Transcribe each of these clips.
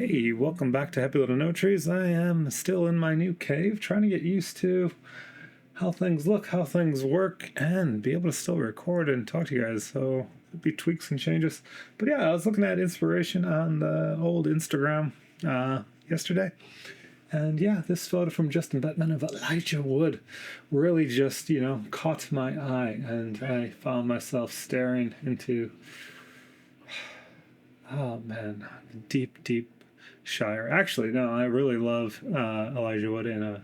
Hey, welcome back to Happy Little No Trees. I am still in my new cave, trying to get used to how things look, how things work, and be able to still record and talk to you guys. So there'll be tweaks and changes. But yeah, I was looking at inspiration on the old Instagram yesterday. And yeah, this photo from Justin Bettman of Elijah Wood really just, caught my eye. And I found myself staring into, oh man, deep, deep Shire. Actually, no, I really love Elijah Wood in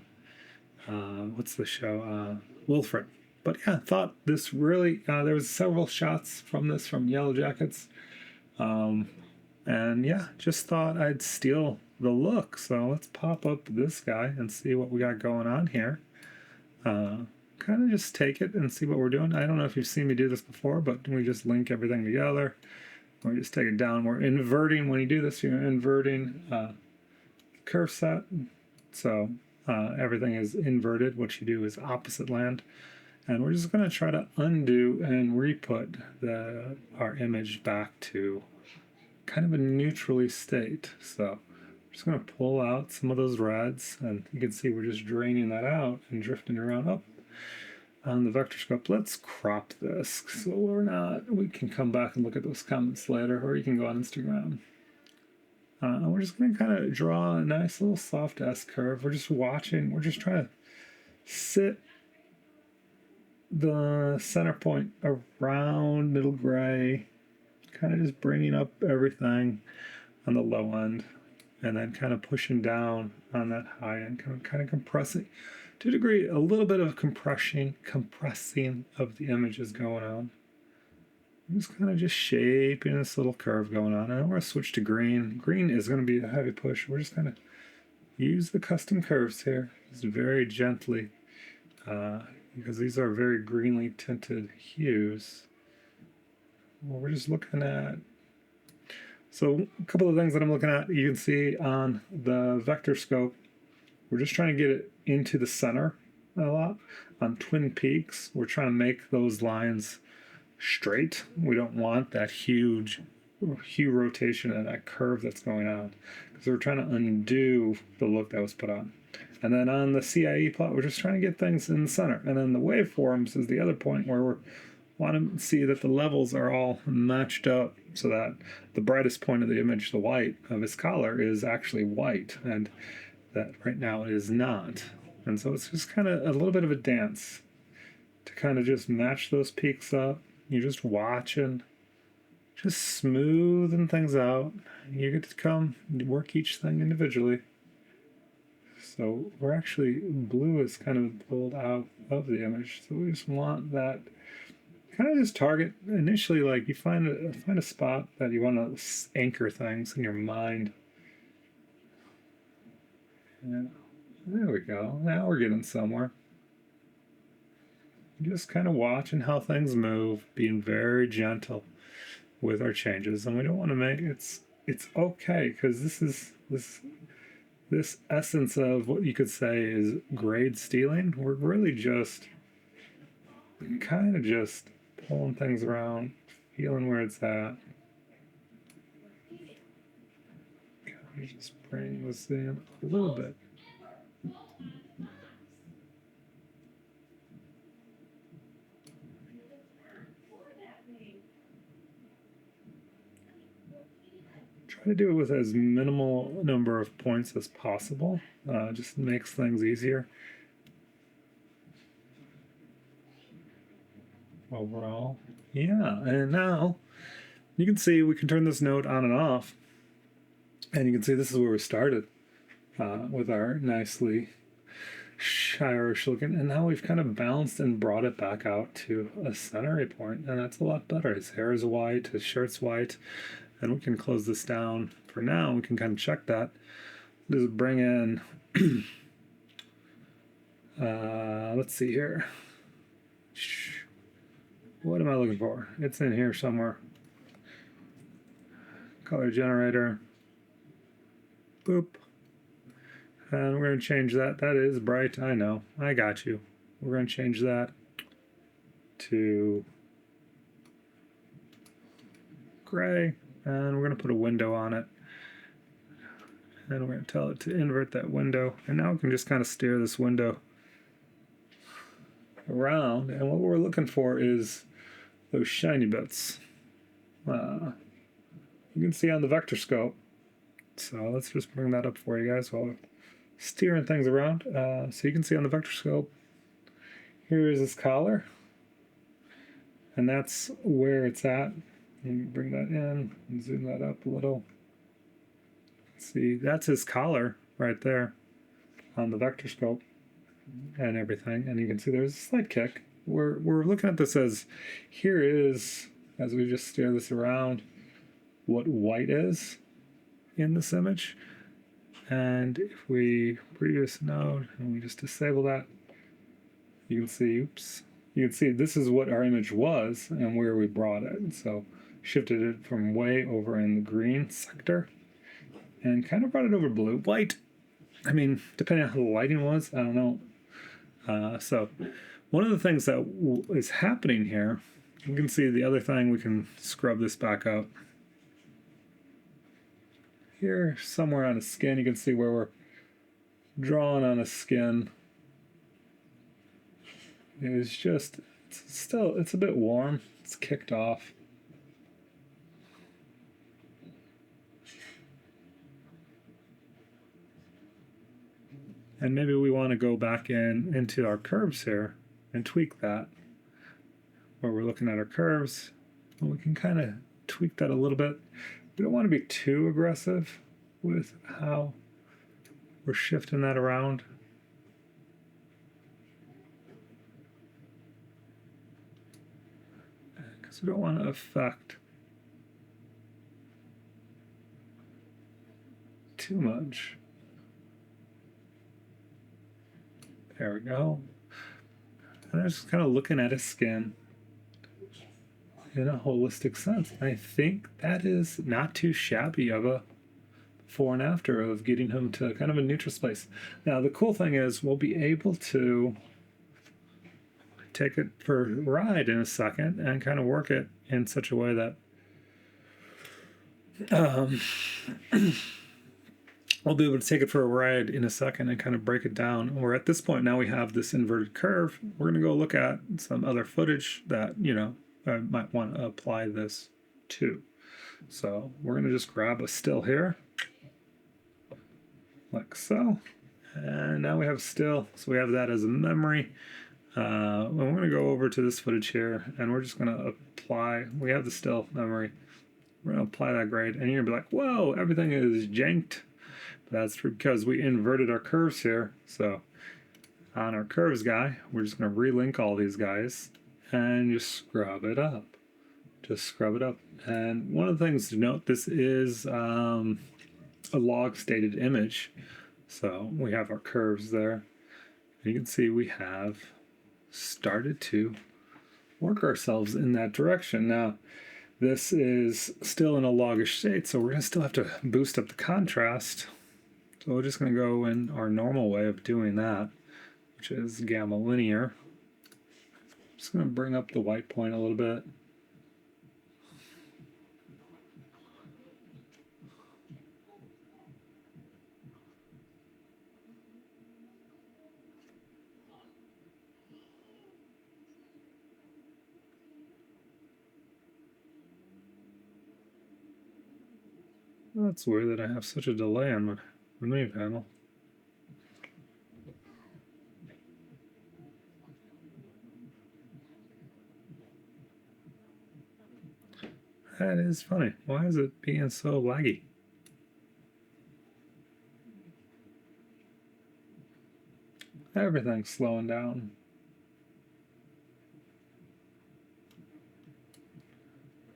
what's the show? Wilfred. But yeah, thought this really, there was several shots from this from Yellow Jackets. And yeah, just thought I'd steal the look. So let's pop up this guy and see what we got going on here. Kind of just take it and see what we're doing. I don't know if you've seen me do this before, but we just link everything together. Or just take it down. We're inverting. When you do this, you're inverting curve set. So everything is inverted. What you do is opposite land. And we're just going to try to undo and re-put our image back to kind of a neutrally state. So I'm just going to pull out some of those reds. And you can see we're just draining that out and drifting around up on the vector scope. Let's crop this so we can come back and look at those comments later, or you can go on Instagram. We're just going to kind of draw a nice little soft S curve. We're just watching, we're just trying to sit the center point around middle gray, kind of just bringing up everything on the low end, and then kind of pushing down on that high end, kind of compressing. To a degree, a little bit of compressing of the images going on. I'm just kind of just shaping this little curve going on. And I'm going to switch to green. Green is going to be a heavy push. We're just going to use the custom curves here, just very gently, because these are very greenly tinted hues. Well, we're just looking at. So a couple of things that I'm looking at, you can see on the vector scope, we're just trying to get it into the center a lot. On Twin Peaks, we're trying to make those lines straight. We don't want that huge hue rotation and that curve that's going on, because we're trying to undo the look that was put on. And then on the CIE plot, we're just trying to get things in the center. And then the waveforms is the other point where we want to see that the levels are all matched up so that the brightest point of the image, the white of his collar, is actually white. And that right now it is not. And so it's just kind of a little bit of a dance to kind of just match those peaks up. You're just watching, just smoothing things out. You get to come work each thing individually. So we're actually, blue is kind of pulled out of the image. So we just want that, kind of just target initially, like you find a spot that you want to anchor things in your mind. Yeah, there we go. Now we're getting somewhere. Just kind of watching how things move, being very gentle with our changes, and we don't want to make it's okay, because this essence of what you could say is grade stealing. We're really just kind of just pulling things around, feeling where it's at. Just bring this in a little bit. Try to do it with as minimal number of points as possible. Just makes things easier. Overall, yeah. And now you can see we can turn this node on and off. And you can see this is where we started with our nicely Shirish looking. And now we've kind of balanced and brought it back out to a centering point. And that's a lot better. His hair is white, his shirt's white. And we can close this down for now. We can kind of check that. Just bring in, let's see here. What am I looking for? It's in here somewhere. Color generator. Boop. And we're going to change that. That is bright. I know. I got you. We're going to change that to gray. And we're going to put a window on it. And we're going to tell it to invert that window. And now we can just kind of steer this window around. And what we're looking for is those shiny bits. You can see on the vector scope. So let's just bring that up for you guys while we're steering things around. So you can see on the vector scope, here is his collar. And that's where it's at. And bring that in and zoom that up a little. See, that's his collar right there on the vector scope and everything. And you can see there's a slight kick. We're looking at this as, here is, as we just steer this around, what white is in this image. And if we previous node and we just disable that, you can see, oops, you can see this is what our image was and where we brought it. So shifted it from way over in the green sector and kind of brought it over blue. White, I mean, depending on how the lighting was, I don't know. So one of the things that is happening here, you can see the other thing, we can scrub this back out. Here, somewhere on his skin, you can see where we're drawing on his skin. It's just, it's a bit warm. It's kicked off. And maybe we want to go back into our curves here and tweak that. Where we're looking at our curves, and we can kind of tweak that a little bit. We don't want to be too aggressive with how we're shifting that around. Because we don't want to affect too much. There we go. And I'm just kind of looking at his skin in a holistic sense. I think that is not too shabby of a before and after of getting him to kind of a neutral space. Now, the cool thing is we'll be able to take it for a ride in a second and kind of work it in such a way that we'll be able to take it for a ride in a second and kind of break it down. Or at this point, now we have this inverted curve. We're going to go look at some other footage that, you know, I might want to apply this to. So we're going to just grab a still here, like so. And now we have still, so we have that as a memory. And we're going to go over to this footage here, and we're just going to apply, we have the still memory. We're going to apply that grade, and you're going to be like, whoa, everything is janked. That's because we inverted our curves here. So on our curves guy, we're just going to relink all these guys and just scrub it up. Just scrub it up. And one of the things to note, this is a log stated image. So we have our curves there. You can see we have started to work ourselves in that direction. Now, this is still in a loggish state, so we're going to still have to boost up the contrast. So we're just going to go in our normal way of doing that, which is gamma linear. Just going to bring up the white point a little bit. That's weird that I have such a delay on my main panel. That is funny. Why is it being so laggy? Everything's slowing down.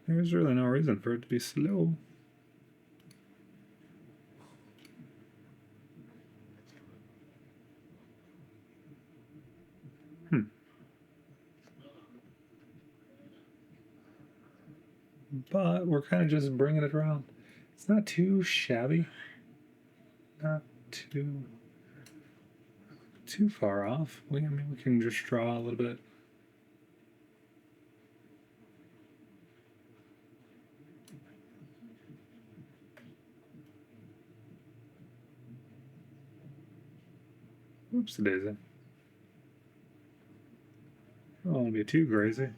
There's really no reason for it to be slow. But we're kind of just bringing it around. It's not too shabby. Not too far off. I mean, we can just draw a little bit. Oopsie daisy. I don't want to be too crazy.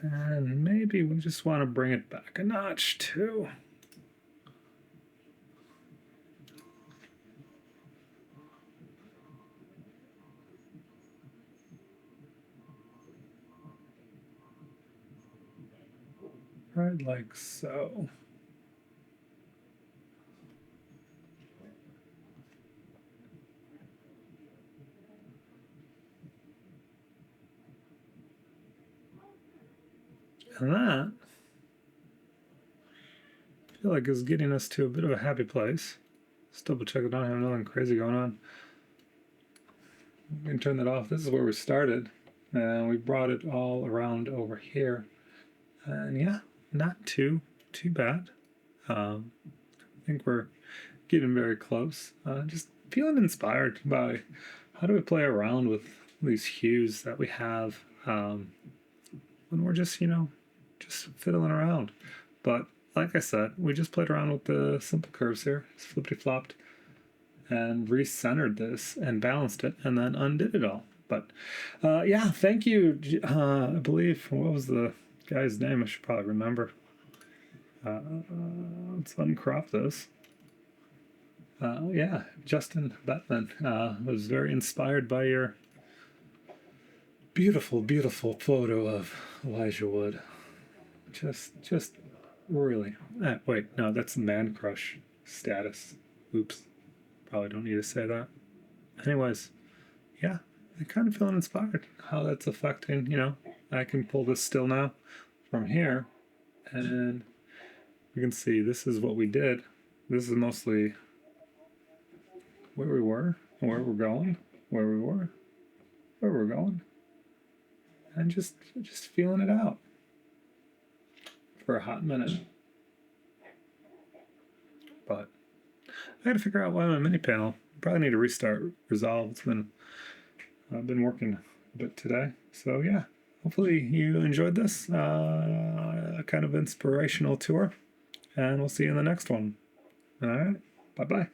And maybe we just want to bring it back a notch too. Right, like so. And that, I feel like, is getting us to a bit of a happy place. Let's double check it. I don't have nothing crazy going on. We can turn that off. This is where we started. And we brought it all around over here. And yeah, not too bad. I think we're getting very close. Just feeling inspired by how do we play around with these hues that we have when we're just, just fiddling around. But like I said, we just played around with the simple curves here, just flippity flopped, and recentered this and balanced it, and then undid it all. But yeah, thank you. I believe, what was the guy's name? I should probably remember. Let's uncrop this. Yeah, Justin Bettman was very inspired by your beautiful, beautiful photo of Elijah Wood. Just really. Wait, no, that's man crush status. Oops, probably don't need to say that. Anyways, yeah, I'm kind of feeling inspired how that's affecting. I can pull this still now from here, and you can see this is what we did. This is mostly where we were, where we're going, where we were, where we're going, and just feeling it out for a hot minute. But I got to figure out why my mini panel. Probably need to restart Resolve. I've been working a bit today, so yeah. Hopefully you enjoyed this kind of inspirational tour, and we'll see you in the next one. All right, bye bye.